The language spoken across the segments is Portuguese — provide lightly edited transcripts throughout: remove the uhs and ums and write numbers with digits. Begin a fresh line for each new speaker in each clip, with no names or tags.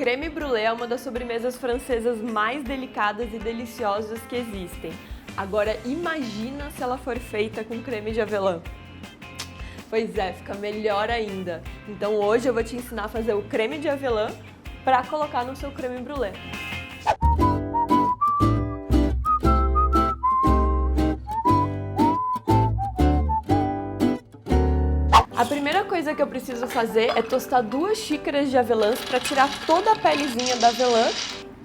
creme brulee é uma das sobremesas francesas mais delicadas e deliciosas que existem. Agora imagina se ela for feita com creme de avelã. Pois é, fica melhor ainda. Então hoje eu vou te ensinar a fazer o creme de avelã para colocar no seu creme brulee. A primeira coisa que eu preciso fazer é tostar 2 xícaras de avelãs para tirar toda a pelezinha da avelã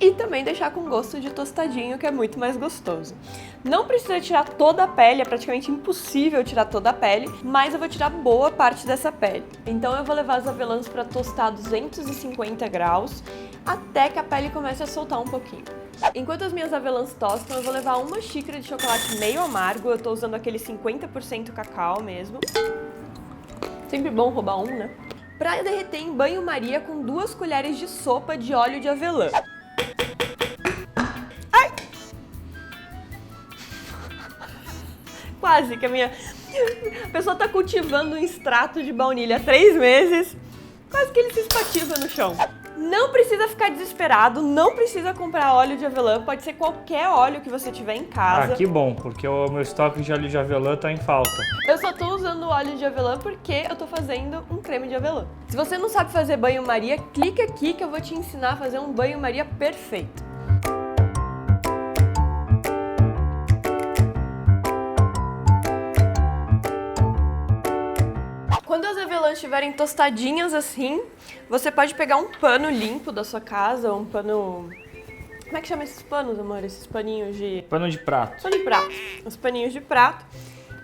e também deixar com gosto de tostadinho, que é muito mais gostoso. Não precisa tirar toda a pele, é praticamente impossível tirar toda a pele, mas eu vou tirar boa parte dessa pele. Então eu vou levar as avelãs para tostar a 250 graus até que a pele comece a soltar um pouquinho. Enquanto as minhas avelãs tostam, eu vou levar 1 xícara de chocolate meio amargo, eu tô usando aquele 50% cacau mesmo. Sempre bom roubar um, né? Pra derreter em banho-maria com 2 colheres de sopa de óleo de avelã. Ai! Quase que a pessoa tá cultivando um extrato de baunilha há 3 meses. Quase que ele se espatiza no chão. Não precisa ficar desesperado, não precisa comprar óleo de avelã, pode ser qualquer óleo que você tiver em casa.
Ah, que bom, porque o meu estoque de óleo de avelã tá em falta.
Eu só tô usando óleo de avelã porque eu tô fazendo um creme de avelã. Se você não sabe fazer banho-maria, clica aqui que eu vou te ensinar a fazer um banho-maria perfeito. Quando as avelãs estiverem tostadinhas assim, você pode pegar um pano limpo da sua casa, um pano... Como é que chama esses panos, amor? Esses paninhos de...
Pano de prato.
Pano de prato. Os paninhos de prato.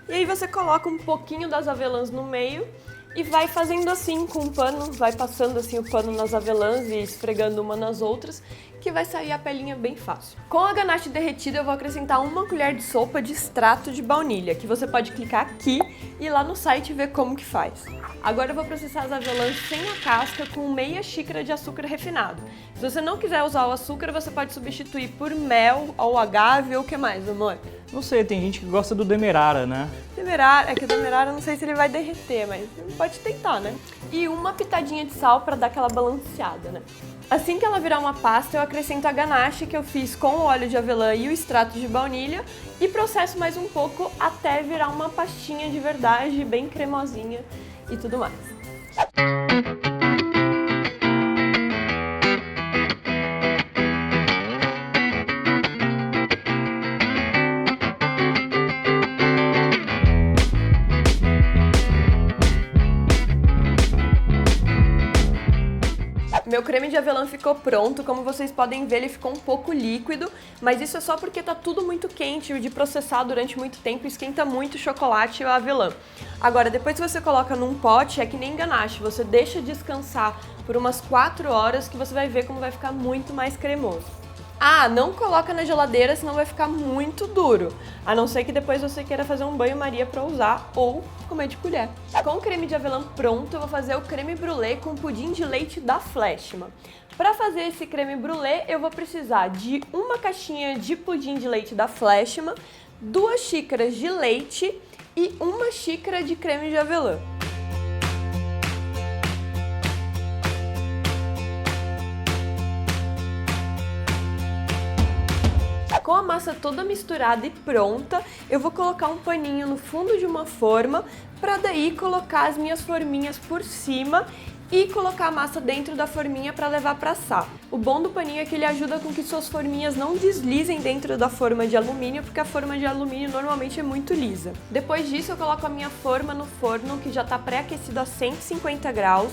E aí você coloca um pouquinho das avelãs no meio e vai fazendo assim com o pano, vai passando assim o pano nas avelãs e esfregando uma nas outras, que vai sair a pelinha bem fácil. Com a ganache derretida eu vou acrescentar 1 colher de sopa de extrato de baunilha, que você pode clicar aqui e ir lá no site ver como que faz. Agora eu vou processar as avelãs sem a casca com meia xícara de açúcar refinado. Se você não quiser usar o açúcar, você pode substituir por mel ou agave ou o que mais, amor?
Não sei, tem gente que gosta do demerara, né?
Demerara, é que o demerara eu não sei se ele vai derreter, mas pode tentar, né? E 1 pitadinha de sal para dar aquela balanceada, né? Assim que ela virar uma pasta, eu acrescento a ganache que eu fiz com o óleo de avelã e o extrato de baunilha e processo mais um pouco até virar uma pastinha de verdade, bem cremosinha e tudo mais. Meu creme de avelã ficou pronto, como vocês podem ver ele ficou um pouco líquido, mas isso é só porque tá tudo muito quente de processar durante muito tempo, esquenta muito o chocolate e o avelã. Agora, depois que você coloca num pote, é que nem ganache, você deixa descansar por umas 4 horas que você vai ver como vai ficar muito mais cremoso. Ah, não coloca na geladeira, senão vai ficar muito duro. A não ser que depois você queira fazer um banho-maria para usar ou comer de colher. Com o creme de avelã pronto, eu vou fazer o creme brulee com pudim de leite da Flashman. Para fazer esse creme brulee, eu vou precisar de 1 caixinha de pudim de leite da Flashman, 2 xícaras de leite e 1 xícara de creme de avelã. Com a massa toda misturada e pronta, eu vou colocar um paninho no fundo de uma forma para daí colocar as minhas forminhas por cima e colocar a massa dentro da forminha para levar para assar. O bom do paninho é que ele ajuda com que suas forminhas não deslizem dentro da forma de alumínio, porque a forma de alumínio normalmente é muito lisa. Depois disso eu coloco a minha forma no forno que já está pré-aquecido a 150 graus,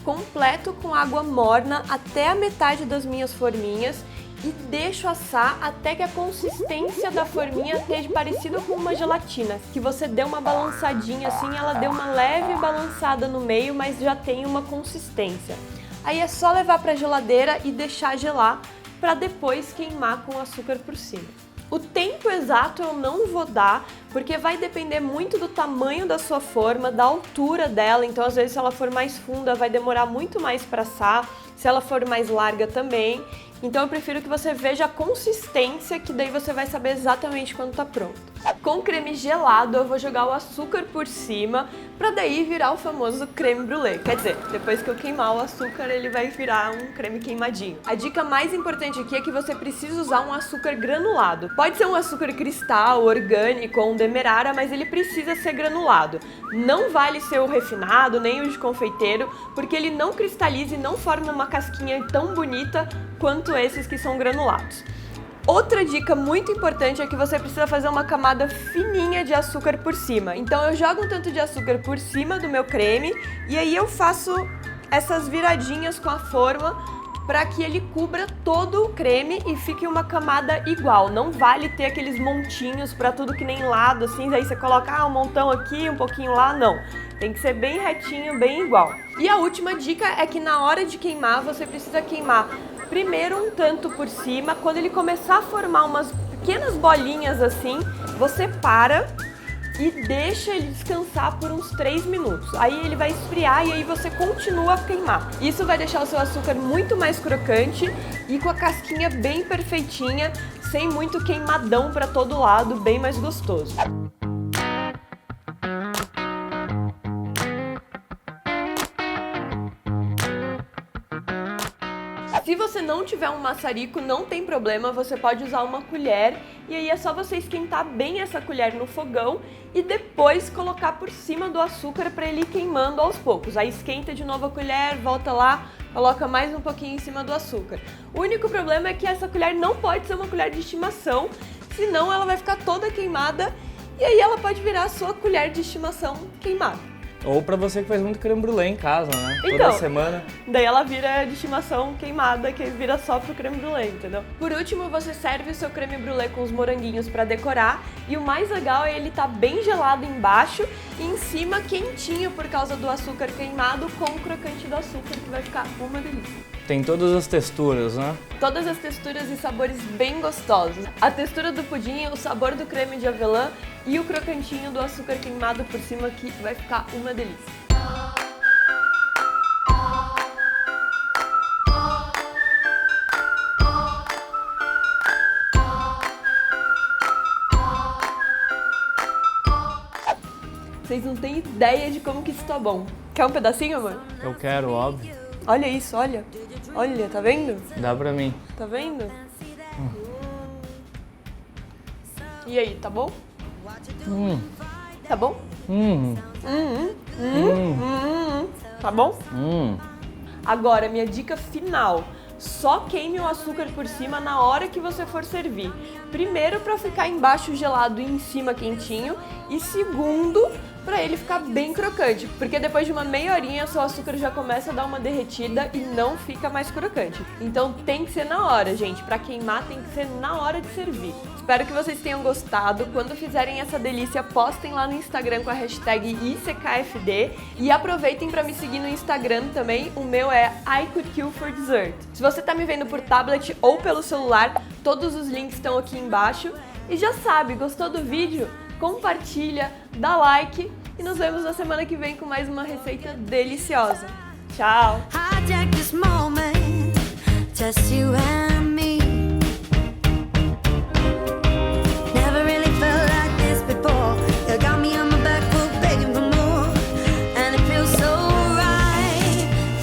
completo com água morna até a metade das minhas forminhas e deixo assar até que a consistência da forminha esteja parecida com uma gelatina, que você dê uma balançadinha assim, ela deu uma leve balançada no meio, mas já tem uma consistência. Aí é só levar para a geladeira e deixar gelar para depois queimar com açúcar por cima. O tempo exato eu não vou dar, porque vai depender muito do tamanho da sua forma, da altura dela, então às vezes se ela for mais funda vai demorar muito mais para assar. se ela for mais larga também. Então eu prefiro que você veja a consistência, que daí você vai saber exatamente quando tá pronto. Com creme gelado eu vou jogar o açúcar por cima, pra daí virar o famoso creme brulee. Quer dizer, depois que eu queimar o açúcar ele vai virar um creme queimadinho. A dica mais importante aqui é que você precisa usar um açúcar granulado. Pode ser um açúcar cristal, orgânico ou um demerara, mas ele precisa ser granulado. Não vale ser o refinado, nem o de confeiteiro, porque ele não cristaliza e não forma uma casquinha tão bonita quanto esses que são granulados. Outra dica muito importante é que você precisa fazer uma camada fininha de açúcar por cima. Então eu jogo um tanto de açúcar por cima do meu creme e aí eu faço essas viradinhas com a forma para que ele cubra todo o creme e fique uma camada igual. Não vale ter aqueles montinhos para tudo que nem lado, assim, aí você coloca um montão aqui, um pouquinho lá, não. Tem que ser bem retinho, bem igual. E a última dica é que na hora de queimar, você precisa queimar primeiro um tanto por cima. Quando ele começar a formar umas pequenas bolinhas assim, você para e deixa ele descansar por uns 3 minutos. Aí ele vai esfriar e aí você continua a queimar. Isso vai deixar o seu açúcar muito mais crocante e com a casquinha bem perfeitinha, sem muito queimadão para todo lado, bem mais gostoso. Se você não tiver um maçarico, não tem problema, você pode usar uma colher e aí é só você esquentar bem essa colher no fogão e depois colocar por cima do açúcar para ele ir queimando aos poucos. Aí esquenta de novo a colher, volta lá, coloca mais um pouquinho em cima do açúcar. O único problema é que essa colher não pode ser uma colher de estimação, senão ela vai ficar toda queimada e aí ela pode virar a sua colher de estimação queimada.
Ou pra você que faz muito creme brulee em casa, né?
Então,
toda semana.
Daí ela vira de estimação queimada, que vira só pro creme brulee, entendeu? Por último, você serve o seu creme brulee com os moranguinhos pra decorar. E o mais legal é ele tá bem gelado embaixo e em cima quentinho por causa do açúcar queimado com o crocante do açúcar, que vai ficar uma delícia.
Tem todas as texturas, né?
Todas as texturas e sabores bem gostosos. A textura do pudim, o sabor do creme de avelã e o crocantinho do açúcar queimado por cima, que vai ficar uma delícia. Vocês não têm ideia de como que isso tá bom. Quer um pedacinho, amor?
Eu quero, óbvio.
Olha isso, olha. Olha, tá vendo?
Dá pra mim.
Tá vendo? E aí, tá bom? Tá bom? Tá bom? Agora, minha dica final. Só queime o açúcar por cima na hora que você for servir. Primeiro, para ficar embaixo gelado e em cima quentinho. E segundo, para ele ficar bem crocante. Porque depois de uma meia horinha, seu açúcar já começa a dar uma derretida e não fica mais crocante. Então tem que ser na hora, gente. Para queimar tem que ser na hora de servir. Espero que vocês tenham gostado. Quando fizerem essa delícia, postem lá no Instagram com a hashtag ICKFD. E aproveitem para me seguir no Instagram também. O meu é I Could Kill for Dessert. Se você tá me vendo por tablet ou pelo celular, todos os links estão aqui embaixo. E já sabe, gostou do vídeo? Compartilha, dá like e nos vemos na semana que vem com mais uma receita deliciosa. Tchau!